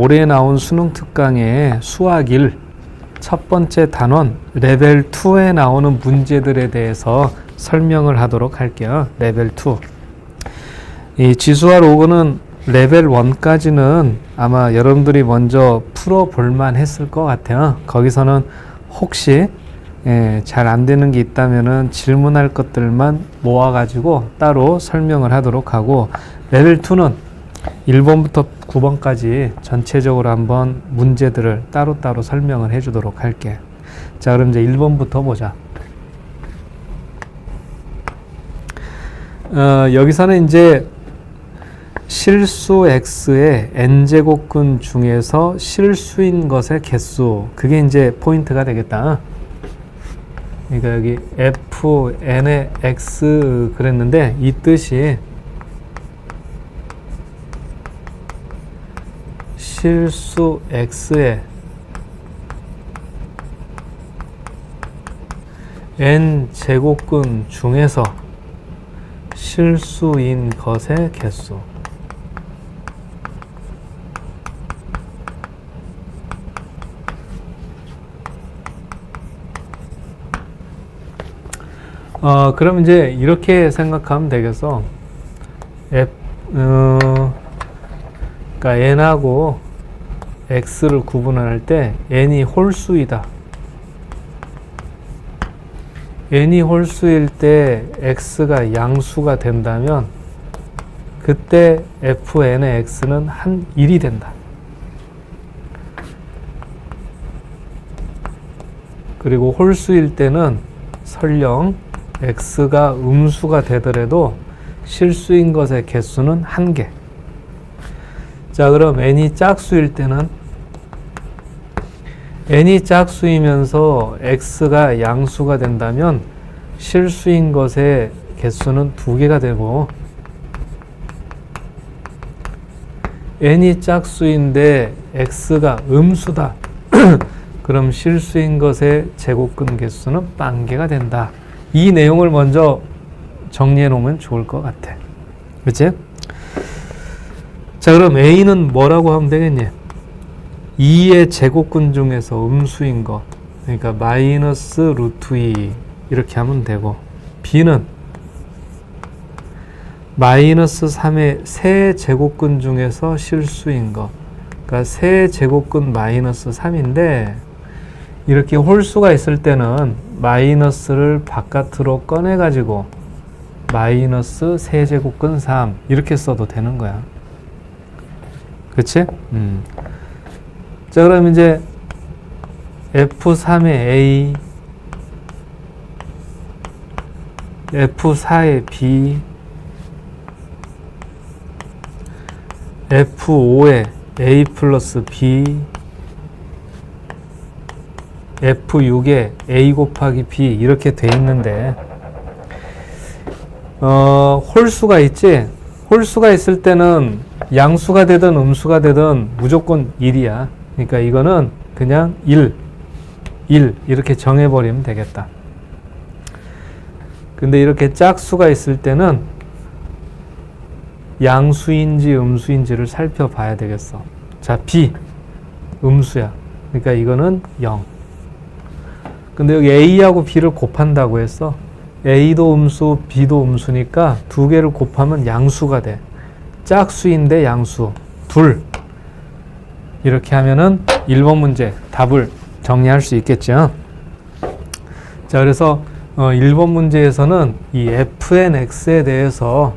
올해 나온 수능 특강의 수학 1 첫 번째 단원 레벨 2에 나오는 문제들에 대해서 설명을 하도록 할게요. 레벨 2. 이 지수와 로그는 레벨 1까지는 아마 여러분들이 먼저 풀어볼 만 했을 것 같아요. 거기서는 혹시 잘 안 되는 게 있다면은 질문할 것들만 모아가지고 따로 설명을 하도록 하고, 레벨 2는 1번부터 9번까지 전체적으로 한번 문제들을 따로따로 설명을 해주도록 할게. 자, 그럼 이제 1번부터 보자. 여기서는 이제 실수 x의 n제곱근 중에서 실수인 것의 개수, 그게 이제 포인트가 되겠다. 그러니까 여기 fn의 x 그랬는데 이 뜻이 실수 x의 n제곱근 중에서 실수인 것의 개수. 그럼 이제 이렇게 생각하면 되겠어. 그러니까 n하고 x를 구분할 때 n이 홀수이다. n이 홀수일 때 x가 양수가 된다면 그때 fn의 x는 한 1이 된다. 그리고 홀수일 때는 설령 x가 음수가 되더라도 실수인 것의 개수는 1개. 자, 그럼 n이 짝수일 때는 n이 짝수이면서 x가 양수가 된다면 실수인 것의 개수는 2개가 되고, n이 짝수인데 x가 음수다. 그럼 실수인 것의 제곱근 개수는 0개가 된다. 이 내용을 먼저 정리해 놓으면 좋을 것 같아. 그치? 자, 그럼 a는 뭐라고 하면 되겠니? 2의 제곱근 중에서 음수인 거, 그러니까 마이너스 루트 2 이렇게 하면 되고, b는 마이너스 3의 세 제곱근 중에서 실수인 거, 그러니까 세 제곱근 마이너스 3인데 이렇게 홀수가 있을 때는 마이너스를 바깥으로 꺼내 가지고 마이너스 세제곱근 3 이렇게 써도 되는 거야. 그치? 자, 그럼 이제 F3의 A, F4의 B, F5의 A 플러스 B, F6에 A 곱하기 B 이렇게 돼 있는데, 홀수가 있지? 홀수가 있을 때는 양수가 되든 음수가 되든 무조건 1이야. 그러니까 이거는 그냥 1 이렇게 정해버리면 되겠다. 근데 이렇게 짝수가 있을 때는 양수인지 음수인지를 살펴봐야 되겠어. 자, B 음수야. 그러니까 이거는 0. 근데 여기 A하고 B를 곱한다고 했어. A도 음수, B도 음수니까 두 개를 곱하면 양수가 돼. 짝수인데 양수 둘. 이렇게 하면은 1번 문제 답을 정리할 수 있겠죠. 자, 그래서 1번 문제에서는 이 fnx에 대해서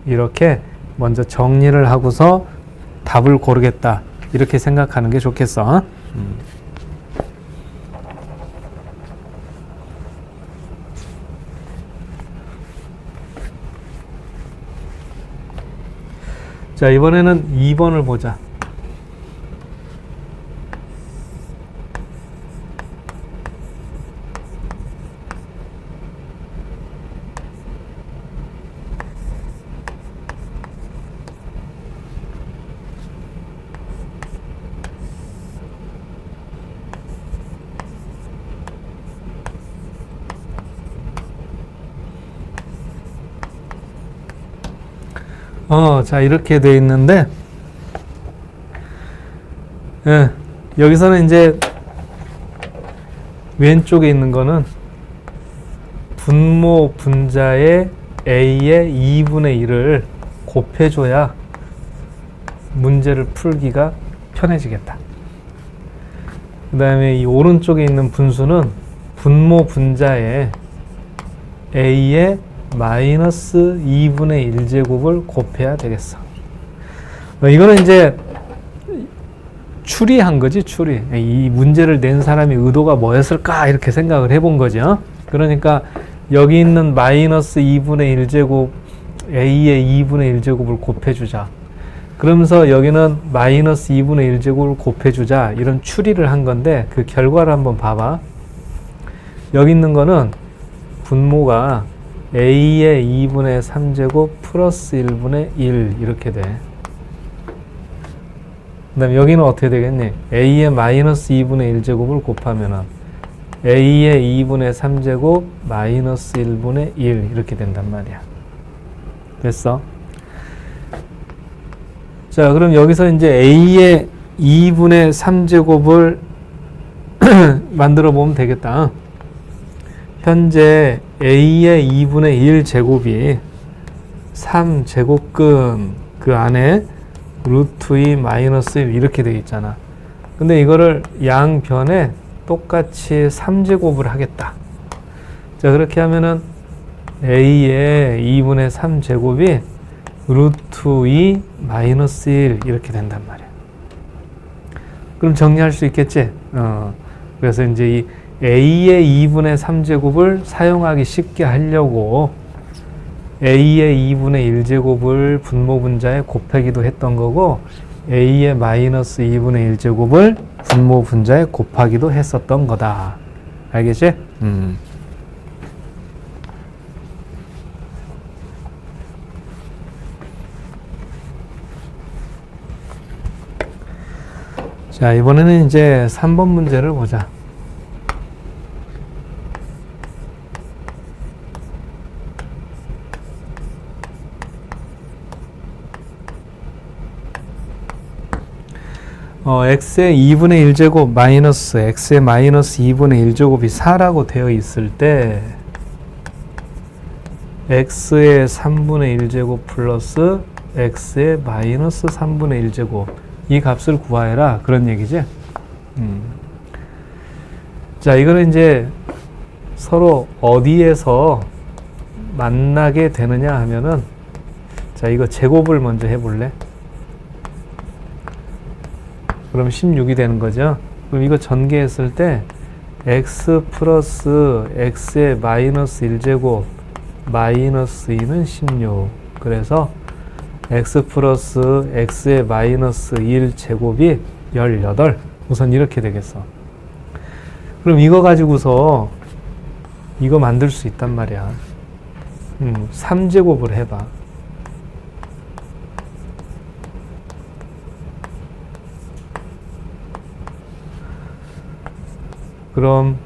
이렇게 먼저 정리를 하고서 답을 고르겠다. 이렇게 생각하는 게 좋겠어. 자, 이번에는 2번을 보자. 자, 이렇게 돼 있는데 예, 여기서는 이제 왼쪽에 있는 거는 분모 분자의 a의 2분의 1을 곱해줘야 문제를 풀기가 편해지겠다. 그 다음에 이 오른쪽에 있는 분수는 분모 분자의 a의 마이너스 2분의 1제곱을 곱해야 되겠어. 이거는 이제 추리한 거지, 추리. 이 문제를 낸 사람이 의도가 뭐였을까 이렇게 생각을 해본 거죠. 그러니까 여기 있는 마이너스 2분의 1제곱 a의 2분의 1제곱을 곱해주자. 그러면서 여기는 마이너스 2분의 1제곱을 곱해주자. 이런 추리를 한 건데 그 결과를 한번 봐봐. 여기 있는 거는 분모가 a의 2분의 3제곱 플러스 1분의 1 이렇게 돼. 그 다음에 여기는 어떻게 되겠니? a의 마이너스 2분의 1제곱을 곱하면은 a의 2분의 3제곱 마이너스 1분의 1 이렇게 된단 말이야. 됐어? 자, 그럼 여기서 이제 a의 2분의 3제곱을 만들어 보면 되겠다. 현재 a의 2분의 1 제곱이 3제곱근 그 안에 루트 2 마이너스 1 이렇게 되어 있잖아. 근데 이거를 양변에 똑같이 3제곱을 하겠다. 자, 그렇게 하면은 a의 2분의 3제곱이 루트 2 마이너스 1 이렇게 된단 말이야. 그럼 정리할 수 있겠지? 그래서 이제 이 a의 2분의 3제곱을 사용하기 쉽게 하려고 a의 2분의 1제곱을 분모 분자에 곱하기도 했던 거고 a의 마이너스 2분의 1제곱을 분모 분자에 곱하기도 했었던 거다. 알겠지? 자, 이번에는 이제 3번 문제를 보자. x의 2분의 1제곱 마이너스 x의 마이너스 2분의 1제곱이 4라고 되어 있을 때 x의 3분의 1제곱 플러스 x의 마이너스 3분의 1제곱 이 값을 구하해라 그런 얘기지. 자, 이거는 이제 서로 어디에서 만나게 되느냐 하면은 자, 이거 제곱을 먼저 해볼래? 그럼 16이 되는 거죠. 그럼 이거 전개했을 때 x 플러스 x의 마이너스 1제곱 마이너스 2는 16. 그래서 x 플러스 x의 마이너스 1제곱이 18. 우선 이렇게 되겠어. 그럼 이거 가지고서 이거 만들 수 있단 말이야. 3제곱을 해봐. 그럼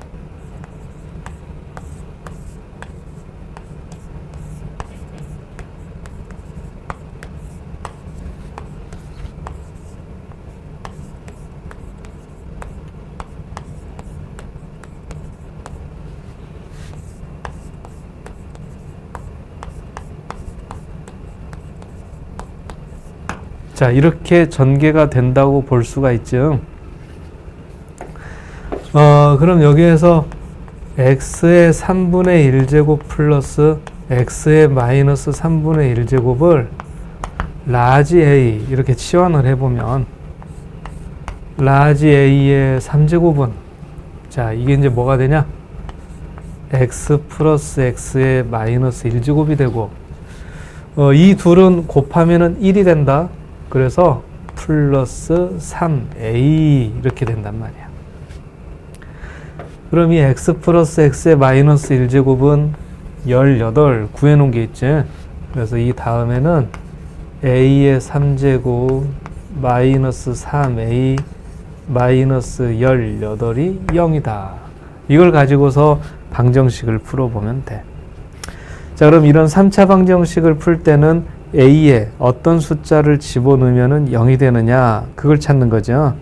자, 이렇게 전개가 된다고 볼 수가 있죠. 그럼 여기에서 x의 3분의 1제곱 플러스 x의 마이너스 3분의 1제곱을 라지 a 이렇게 치환을 해보면 라지 a의 3제곱은 자, 이게 이제 뭐가 되냐? x 플러스 x의 마이너스 1제곱이 되고 이 둘은 곱하면은 1이 된다. 그래서 플러스 3a 이렇게 된단 말이야. 그럼 이 x 플러스 x의 마이너스 1제곱은 18 구해놓은 게 있지. 그래서 이 다음에는 a의 3제곱 마이너스 3a 마이너스 18이 0이다. 이걸 가지고서 방정식을 풀어보면 돼. 자, 그럼 이런 3차 방정식을 풀 때는 a에 어떤 숫자를 집어넣으면 0이 되느냐 그걸 찾는 거죠.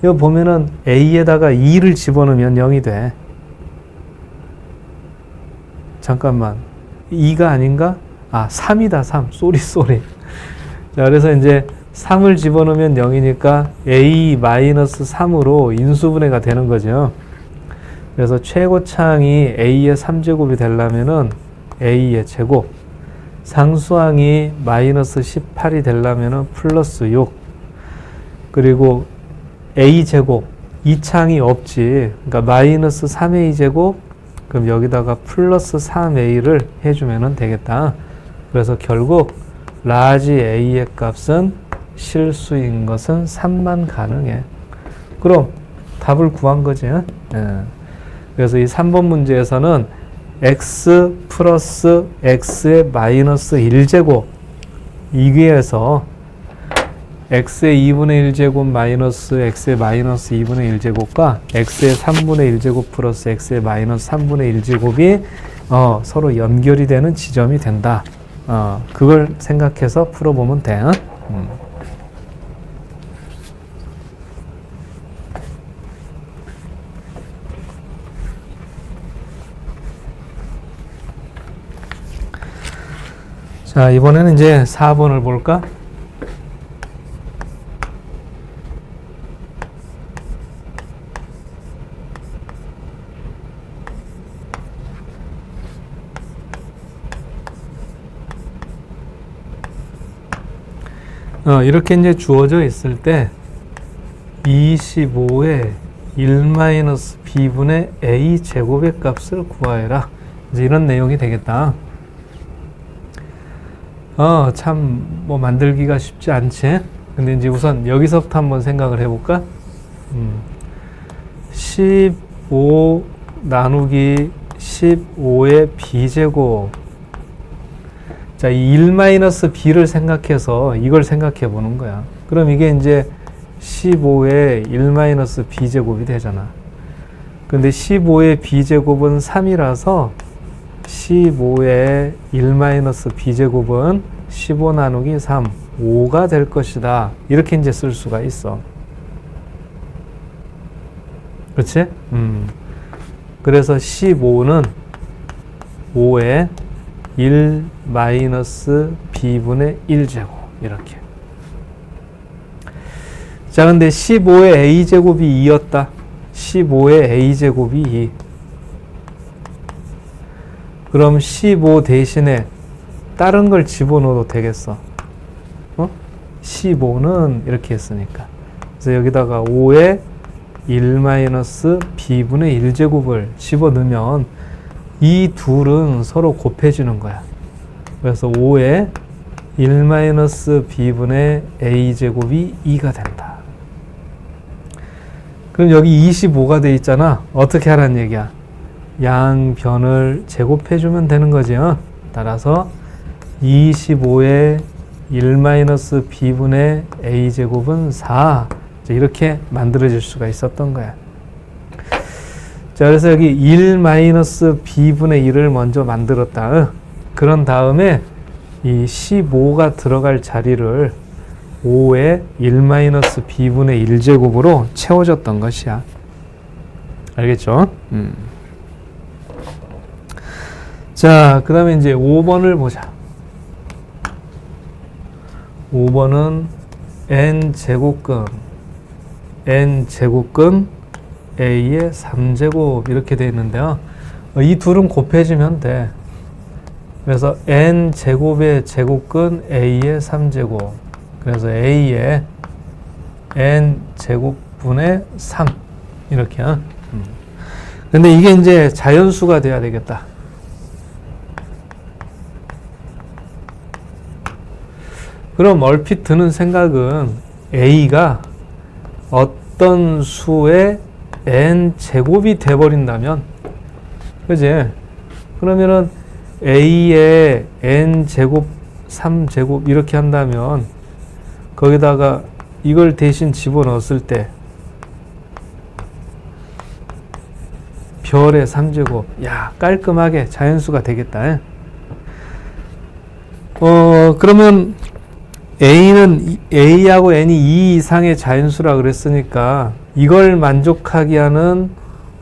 여기 보면은 A에다가 2를 집어넣으면 0이 돼. 잠깐만. 2가 아닌가? 3이다, 3. 쏘리. 자, 그래서 이제 3을 집어넣으면 0이니까 A-3으로 인수분해가 되는 거죠. 그래서 최고차항이 A의 3제곱이 되려면은 A의 제곱, 상수항이 마이너스 18이 되려면은 플러스 6, 그리고 A제곱, 이 차항이 없지. 그러니까 마이너스 3A제곱, 그럼 여기다가 플러스 3A를 해주면 되겠다. 그래서 결국 라지 A의 값은 실수인 것은 3만 가능해. 그럼 답을 구한 거지. 그래서 이 3번 문제에서는 x 플러스 x의 마이너스 1제곱, 이게에서 x의 2분의 1제곱 마이너스 x의 마이너스 2분의 1제곱과 x의 3분의 1제곱 플러스 x의 마이너스 3분의 1제곱이 서로 연결이 되는 지점이 된다. 그걸 생각해서 풀어보면 돼. 자, 이번에는 이제 4번을 볼까? 이렇게 이제 주어져 있을 때 25의 1-b분의 a 제곱의 값을 구하여라. 이제 이런 내용이 되겠다. 참 뭐 만들기가 쉽지 않지. 근데 이제 우선 여기서부터 한번 생각을 해볼까? 15 나누기 15의 b제곱. 자, 이 1-b를 생각해서 이걸 생각해 보는 거야. 그럼 이게 이제 15의 1-b제곱이 되잖아. 근데 15의 b제곱은 3이라서 15의 1-b제곱은 15 나누기 3, 5가 될 것이다. 이렇게 이제 쓸 수가 있어. 그렇지? 그래서 15는 5의 1-b분의 1제곱. 이렇게. 자, 근데 15의 a제곱이 2였다. 15의 a제곱이 2. 그럼 15 대신에 다른 걸 집어넣어도 되겠어. 15는 이렇게 했으니까. 그래서 여기다가 5의 1-b분의 1제곱을 집어넣으면 이 둘은 서로 곱해지는 거야. 그래서 5의 1-b분의 a제곱이 2가 된다. 그럼 여기 25가 돼 있잖아. 어떻게 하라는 얘기야? 양변을 제곱해주면 되는 거죠. 따라서 25의 1-b분의 a제곱은 4. 이렇게 만들어질 수가 있었던 거야. 자, 그래서 여기 1-b분의 1을 먼저 만들었다. 그런 다음에 이 15가 들어갈 자리를 5의 1-b분의 1제곱으로 채워줬던 것이야. 알겠죠? 자, 그 다음에 이제 5번을 보자. 5번은 n제곱근 a의 3제곱 이렇게 되어 있는데요. 이 둘은 곱해지면 돼. 그래서 n제곱의 제곱근 a의 3제곱. 그래서 a의 n제곱분의 3 이렇게. 근데 이게 이제 자연수가 돼야 되겠다. 그럼 얼핏 드는 생각은 a가 어떤 수의 n제곱이 돼버린다면, 그지? 그러면은 a의 n제곱 3제곱 이렇게 한다면 거기다가 이걸 대신 집어넣었을 때 별의 3제곱, 야, 깔끔하게 자연수가 되겠다. 그러면 A하고 N이 2 이상의 자연수라 그랬으니까 이걸 만족하게 하는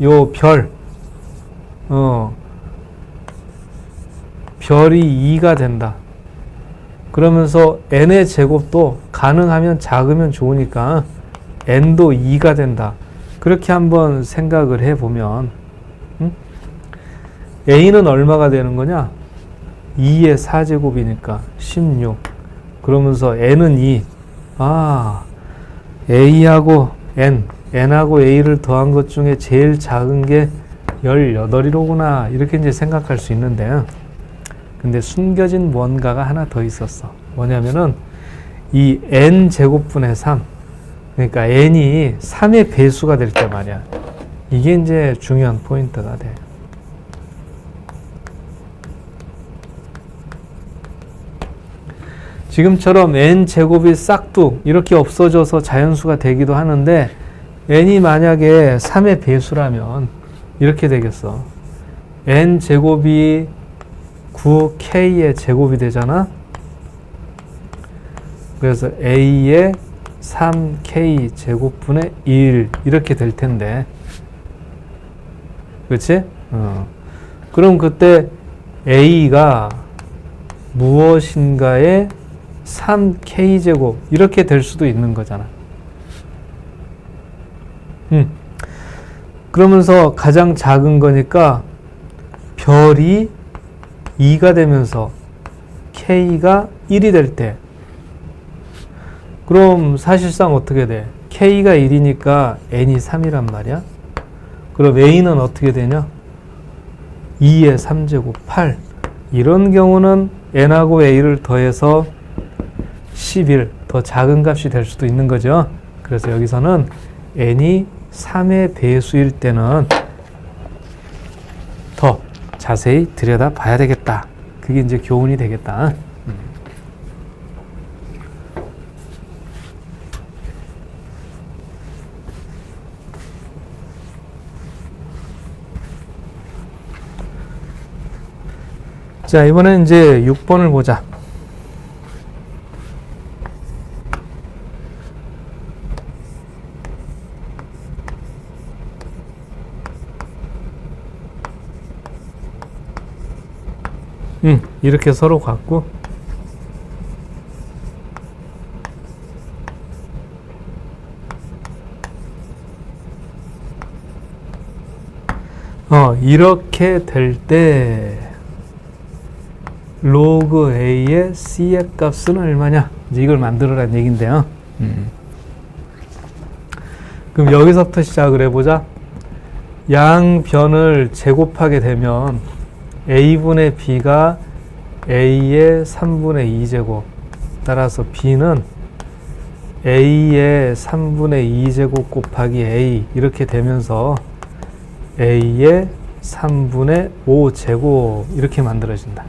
요 별이 2가 된다. 그러면서 n의 제곱도 가능하면 작으면 좋으니까 n도 2가 된다. 그렇게 한번 생각을 해보면 a는 얼마가 되는 거냐? 2의 4제곱이니까 16. 그러면서 n은 2. a하고 n하고 a를 더한 것 중에 제일 작은 게 18이로구나. 이렇게 이제 생각할 수 있는데, 근데 숨겨진 뭔가가 하나 더 있었어. 뭐냐면은 이 n 제곱분의 3. 그러니까 n이 3의 배수가 될 때 말이야. 이게 이제 중요한 포인트가 돼. 지금처럼 n 제곱이 싹둑 이렇게 없어져서 자연수가 되기도 하는데, n이 만약에 3의 배수라면 이렇게 되겠어. n 제곱이 9k의 제곱이 되잖아. 그래서 a의 3k 제곱분의 1 이렇게 될 텐데, 그렇지? 그럼 그때 a가 무엇인가의 3k 제곱 이렇게 될 수도 있는 거잖아. 그러면서 가장 작은 거니까 별이 2가 되면서 k가 1이 될 때, 그럼 사실상 어떻게 돼? k가 1이니까 n이 3이란 말이야. 그럼 a는 어떻게 되냐? 2의 3제곱 8. 이런 경우는 n하고 a를 더해서 11, 더 작은 값이 될 수도 있는 거죠. 그래서 여기서는 n이 3의 배수일 때는 더 자세히 들여다 봐야 되겠다. 그게 이제 교훈이 되겠다. 자, 이번엔 이제 6번을 보자. 이렇게 서로 같고, 이렇게 될 때 로그 a의 c의 값은 얼마냐? 이제 이걸 만들어라는 얘기인데요. 그럼 여기서부터 시작을 해보자. 양변을 제곱하게 되면 a분의 b가 a의 3분의 2제곱, 따라서 b는 a의 3분의 2제곱 곱하기 a 이렇게 되면서 a의 3분의 5제곱 이렇게 만들어진다.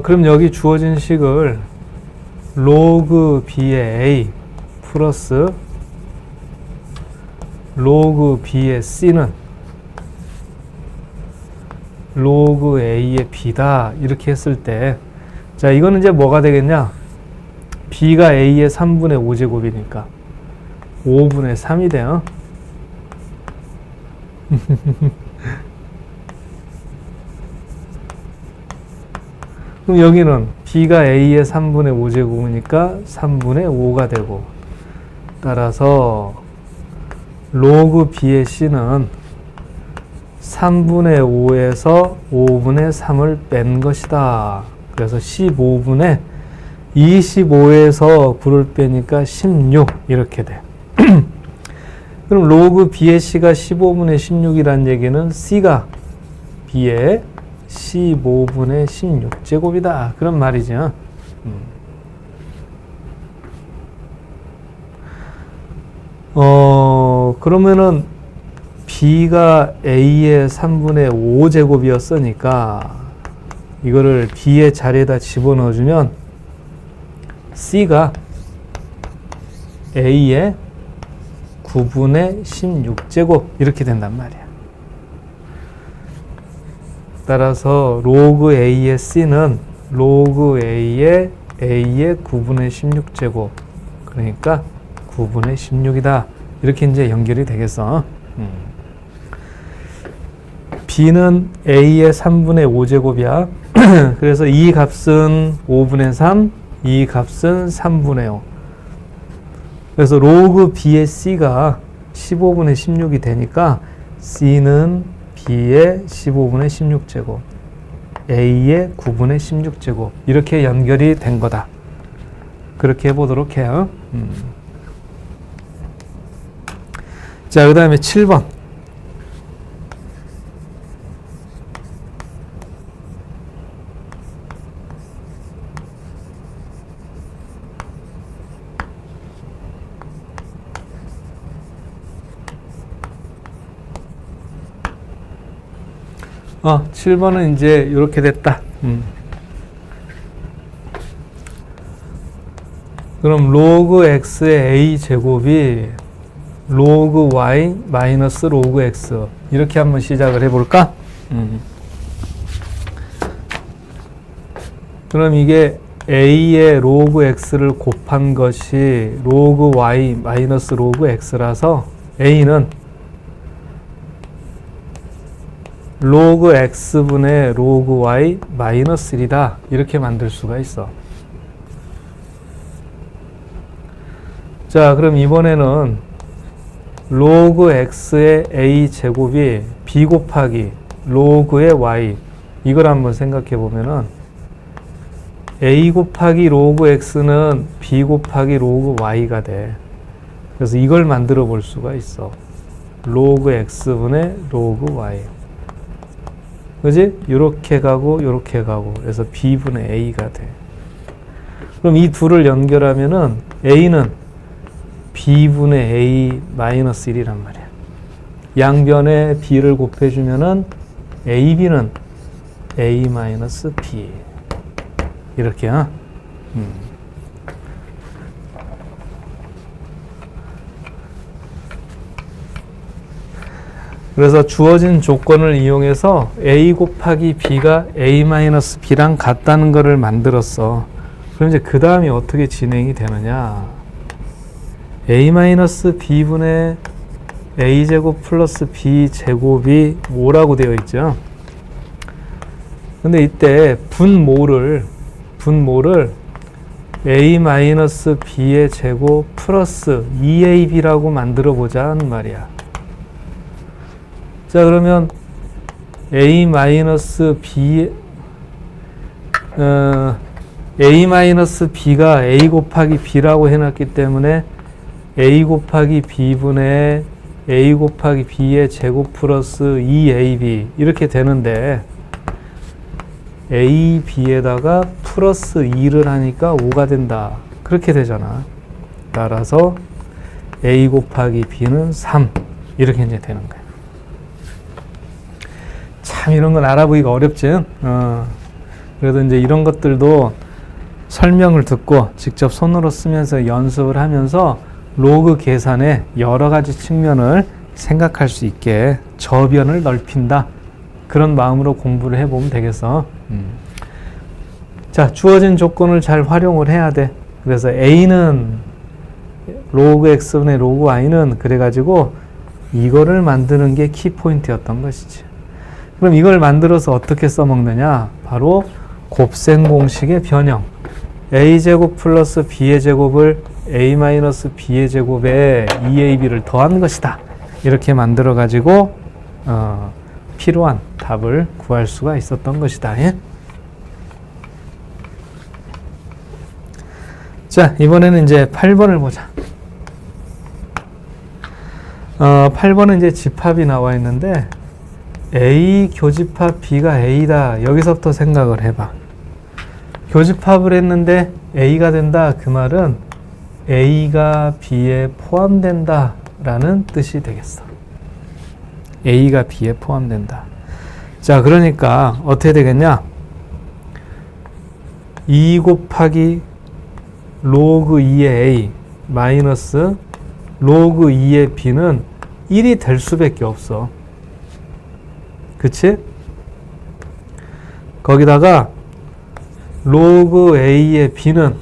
그럼 여기 주어진 식을 로그 b의 a 플러스 로그 b의 c는 로그 a의 b다 이렇게 했을 때, 자, 이거는 이제 뭐가 되겠냐? b가 a의 3분의 5제곱이니까 5분의 3이 돼요. 그럼 여기는 b가 a의 3분의 5제곱이니까 3분의 5가 되고, 따라서 로그 b의 c는 3분의 5에서 5분의 3을 뺀 것이다. 그래서 15분의 25에서 9를 빼니까 16 이렇게 돼. 그럼 로그 b의 c가 15분의 16이란 얘기는 c가 b의 15분의 16제곱이다. 그런 말이죠. 그러면은 b가 a의 3분의 5제곱이었으니까 이거를 b의 자리에다 집어넣어주면 c가 a의 9분의 16제곱 이렇게 된단 말이야. 따라서 로그 a의 c는 로그 A의 9분의 16제곱. 그러니까 9분의 16이다. 이렇게 이제 연결이 되겠어. B는 A의 3분의 5제곱이야. 그래서 이 값은 5분의 3, 이 값은 3분의 5. 그래서 로그 B의 C가 15분의 16이 되니까 C는 B의 15분의 16제곱, A의 9분의 16제곱. 이렇게 연결이 된 거다. 그렇게 해보도록 해요. 자, 그 다음에 7번. 어, 7번은 이제 이렇게 됐다. 그럼 로그 x의 a 제곱이 로그 y 마이너스 로그 x 이렇게 한번 시작을 해볼까? 그럼 이게 a의 로그 x를 곱한 것이 로그 y 마이너스 로그 x라서 a는 로그 x분의 로그 y 마이너스 1이다. 이렇게 만들 수가 있어. 자, 그럼 이번에는 로그 x의 a 제곱이 b 곱하기 로그의 y, 이걸 한번 생각해 보면은 a 곱하기 로그 x는 b 곱하기 로그 y가 돼. 그래서 이걸 만들어 볼 수가 있어. 로그 x분의 로그 y. 그지? 요렇게 가고 요렇게 가고. 그래서 b분의 a가 돼. 그럼 이 둘을 연결하면은 a는 b분의 a 마이너스 1이란 말이야. 양변에 b를 곱해주면은 ab는 a 마이너스 b. 이렇게요. 그래서 주어진 조건을 이용해서 a 곱하기 b가 a-b랑 같다는 것을 만들었어. 그럼 이제 그 다음이 어떻게 진행이 되느냐. a-b분의 a제곱 플러스 b제곱이 뭐라고 되어 있죠. 근데 이때 분모를 a-b의 제곱 플러스 2ab라고 만들어 보자는 말이야. 자, 그러면 a-b가 a 곱하기 b라고 해놨기 때문에 a 곱하기 b분의 a 곱하기 b의 제곱 플러스 2ab 이렇게 되는데 a, b에다가 플러스 2를 하니까 5가 된다. 그렇게 되잖아. 따라서 a 곱하기 b는 3 이렇게 이제 되는 거야. 참 이런 건 알아보기가 어렵지. 그래도 이제 이런 것들도 설명을 듣고 직접 손으로 쓰면서 연습을 하면서 로그 계산의 여러 가지 측면을 생각할 수 있게 저변을 넓힌다. 그런 마음으로 공부를 해보면 되겠어. 자, 주어진 조건을 잘 활용을 해야 돼. 그래서 A는 로그 X분의 로그 Y는 그래가지고 이거를 만드는 게 키포인트였던 것이지. 그럼 이걸 만들어서 어떻게 써먹느냐? 바로 곱셈 공식의 변형. A제곱 플러스 B의 제곱을 A-B의 제곱에 2AB를 더한 것이다. 이렇게 만들어가지고 필요한 답을 구할 수가 있었던 것이다. 예? 자, 이번에는 이제 8번을 보자. 8번은 이제 집합이 나와 있는데 A 교집합 B가 A다. 여기서부터 생각을 해봐. 교집합을 했는데 A가 된다. 그 말은 A가 B에 포함된다 라는 뜻이 되겠어. A가 B에 포함된다. 자, 그러니까 어떻게 되겠냐? 2 곱하기 로그 2의 A 마이너스 로그 2의 B는 1이 될 수밖에 없어. 그치? 거기다가 로그 A의 B는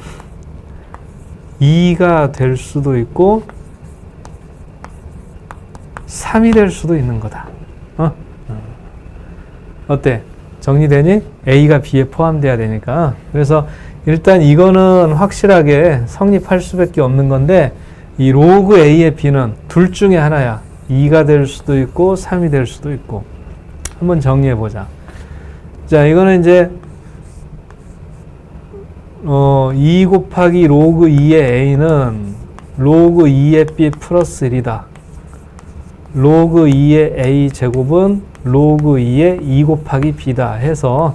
2가 될 수도 있고 3이 될 수도 있는 거다. 어때? 정리되니? A가 B에 포함돼야 되니까. 그래서 일단 이거는 확실하게 성립할 수밖에 없는 건데, 이 로그 A의 B는 둘 중에 하나야. 2가 될 수도 있고 3이 될 수도 있고. 한번 정리해 보자. 자, 이거는 이제 2 곱하기 로그 2의 A는 로그 2의 B 플러스 1이다. 로그 2의 A 제곱은 로그 2의 2 곱하기 B다 해서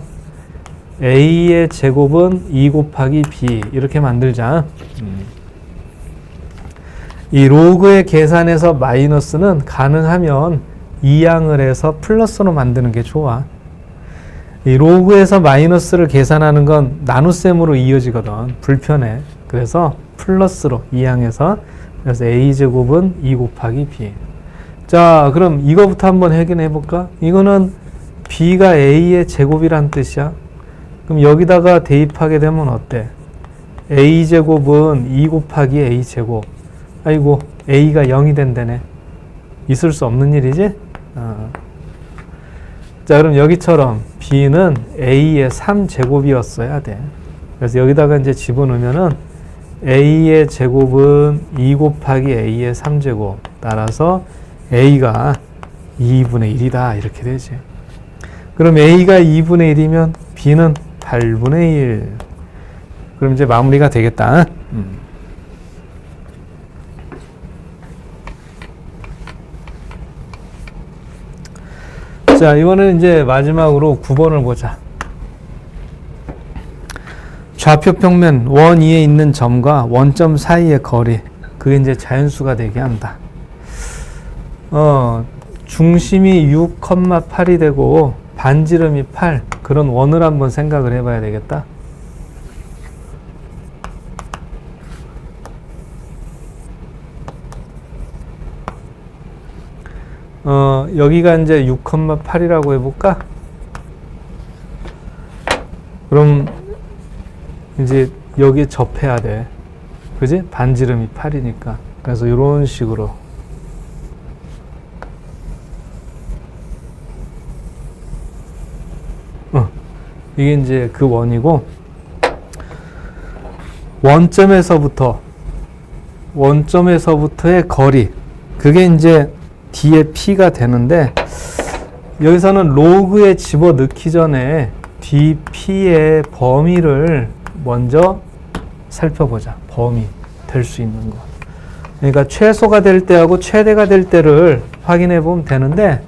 A의 제곱은 2 곱하기 B 이렇게 만들자. 이 로그의 계산에서 마이너스는 가능하면 이항을 해서 플러스로 만드는 게 좋아. 이 로그에서 마이너스를 계산하는 건 나눗셈으로 이어지거든. 불편해. 그래서 플러스로 이항해서, 그래서 A제곱은 2 곱하기 B. 자, 그럼 이거부터 한번 확인해 볼까? 이거는 B가 A의 제곱이란 뜻이야. 그럼 여기다가 대입하게 되면 어때? A제곱은 2 곱하기 A제곱. 아이고, A가 0이 된다네. 있을 수 없는 일이지? 자, 그럼 여기처럼 B는 A의 3제곱이었어야 돼. 그래서 여기다가 이제 집어넣으면은 A의 제곱은 2 곱하기 A의 3제곱. 따라서 A가 2분의 1이다. 이렇게 되지. 그럼 A가 2분의 1이면 B는 8분의 1. 그럼 이제 마무리가 되겠다. 자, 이번에는 이제 마지막으로 9번을 보자. 좌표 평면 원 위에 있는 점과 원점 사이의 거리. 그게 이제 자연수가 되게 한다. 중심이 6,8이 되고 반지름이 8. 그런 원을 한번 생각을 해봐야 되겠다. 여기가 이제 6,8이라고 해볼까? 그럼 이제 여기에 접해야 돼. 그지? 반지름이 8이니까. 그래서 이런 식으로. 이게 이제 그 원이고, 원점에서부터의 거리. 그게 이제 D의 P가 되는데, 여기서는 로그에 집어넣기 전에 DP의 범위를 먼저 살펴보자. 범위 될 수 있는 거. 그러니까 최소가 될 때하고 최대가 될 때를 확인해 보면 되는데,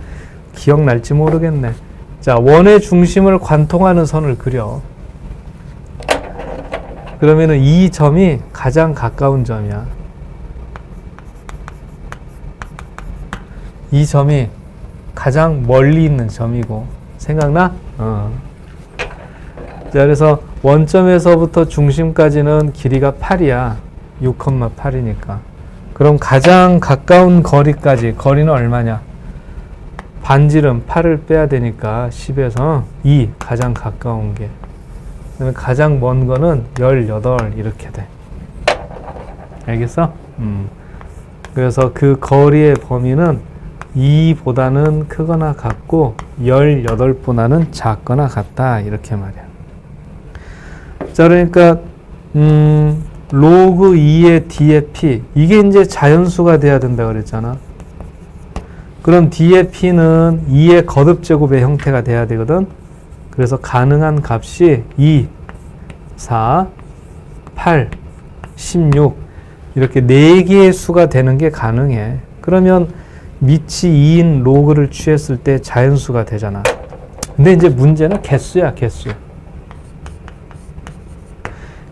기억날지 모르겠네. 자, 원의 중심을 관통하는 선을 그려. 그러면은 이 점이 가장 가까운 점이야. 이 점이 가장 멀리 있는 점이고. 생각나? 자, 그래서 원점에서부터 중심까지는 길이가 8이야. 6,8이니까. 그럼 가장 가까운 거리까지, 거리는 얼마냐? 반지름 8을 빼야 되니까 10에서 2, 가장 가까운 게. 가장 먼 거는 18 이렇게 돼. 알겠어? 그래서 그 거리의 범위는 2보다는 크거나 같고 18보다는 작거나 같다. 이렇게 말이야. 자, 그러니까 로그 2의 D의 P, 이게 이제 자연수가 돼야 된다 그랬잖아. 그럼 D의 P는 2의 거듭제곱의 형태가 돼야 되거든. 그래서 가능한 값이 2, 4, 8, 16 이렇게 4개의 수가 되는 게 가능해. 그러면 밑이 2인 로그를 취했을 때 자연수가 되잖아. 근데 이제 문제는 개수야, 개수.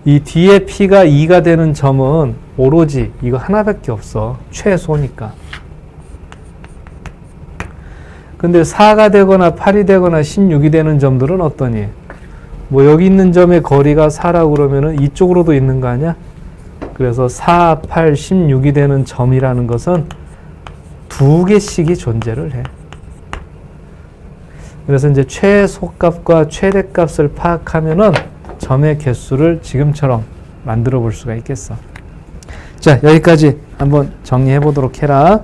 이 D의 P가 2가 되는 점은 오로지 이거 하나밖에 없어. 최소니까. 근데 4가 되거나 8이 되거나 16이 되는 점들은 어떠니? 뭐 여기 있는 점의 거리가 4라고 그러면은 이쪽으로도 있는 거 아니야? 그래서 4, 8, 16이 되는 점이라는 것은 2개씩이 존재를 해. 그래서 이제 최소값과 최대값을 파악하면은 점의 개수를 지금처럼 만들어 볼 수가 있겠어. 자, 여기까지 한번 정리해 보도록 해라.